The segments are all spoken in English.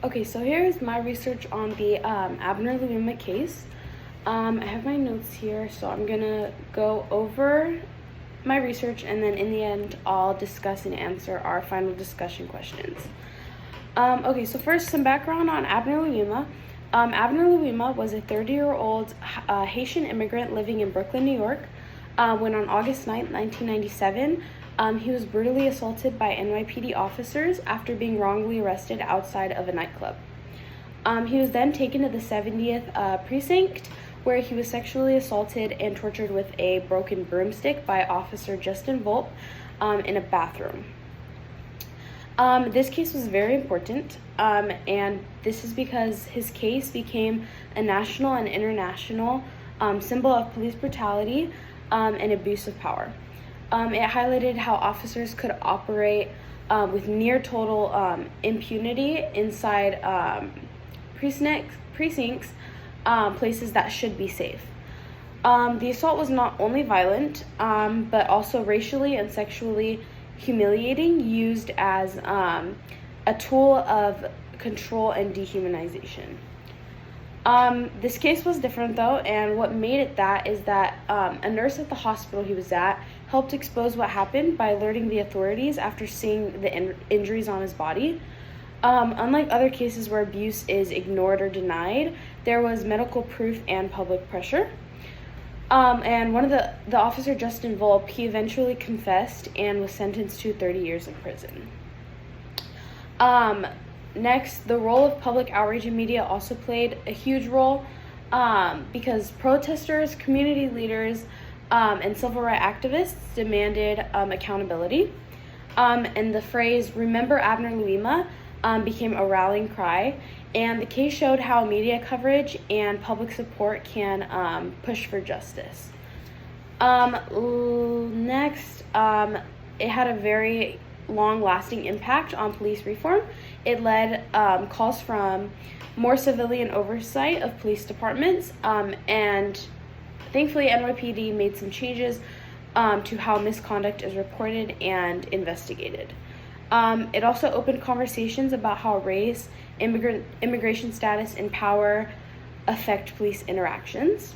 Okay, so here's my research on the Abner Louima case. I have my notes here, so I'm gonna go over my research, and then in the end, I'll discuss and answer our final discussion questions. Okay, so first, some background on Abner Louima. Abner Louima was a 30-year-old Haitian immigrant living in Brooklyn, New York, when on August 9th, 1997, he was brutally assaulted by NYPD officers after being wrongly arrested outside of a nightclub. He was then taken to the 70th precinct, where he was sexually assaulted and tortured with a broken broomstick by Officer Justin Volpe in a bathroom. This case was very important, and this is because his case became a national and international symbol of police brutality and abuse of power. It highlighted how officers could operate with near total impunity inside precincts, places that should be safe. The assault was not only violent, but also racially and sexually humiliating, used as a tool of control and dehumanization. This case was different though, and what made it that is that a nurse at the hospital he was at helped expose what happened by alerting the authorities after seeing the injuries on his body. Unlike other cases where abuse is ignored or denied, there was medical proof and public pressure. And one of the officer, Justin Volpe, he eventually confessed and was sentenced to 30 years in prison. Next, the role of public outreach and media also played a huge role because protesters, community leaders, and civil rights activists demanded accountability. And the phrase, "Remember Abner Louima," became a rallying cry, and the case showed how media coverage and public support can push for justice. Next, it had a very long-lasting impact on police reform. It led calls from more civilian oversight of police departments, and thankfully NYPD made some changes to how misconduct is reported and investigated. It also opened conversations about how race, immigration status, and power affect police interactions.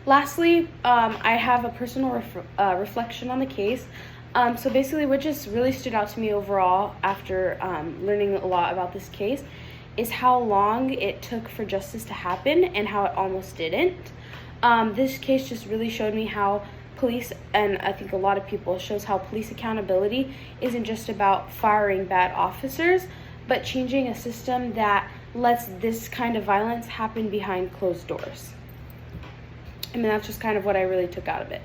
Lastly, I have a personal reflection on the case. So basically what just really stood out to me overall after learning a lot about this case is how long it took for justice to happen and how it almost didn't. This case just really showed me how police, and I think a lot of people, shows how police accountability isn't just about firing bad officers, but changing a system that lets this kind of violence happen behind closed doors. I mean, that's just kind of what I really took out of it.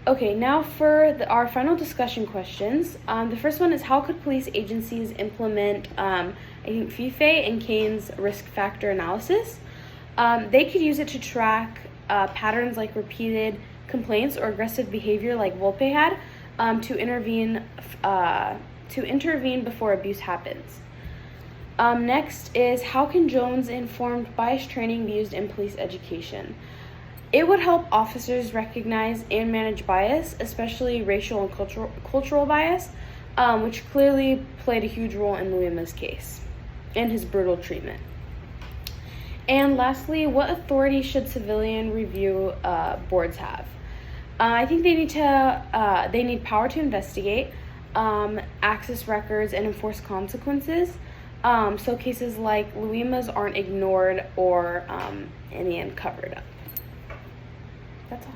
Okay, now for our final discussion questions. The first one is, how could police agencies implement, I think, FIFE and Kane's risk factor analysis? They could use it to track patterns like repeated complaints or aggressive behavior like Volpe had, to intervene before abuse happens. Next is, how can Jones-informed bias training be used in police education? It would help officers recognize and manage bias, especially racial and cultural bias, which clearly played a huge role in Louima's case and his brutal treatment. And lastly, what authority should civilian review boards have? I think they need power to investigate, access records, and enforce consequences. So cases like Louima's aren't ignored or in the end covered up. That's all.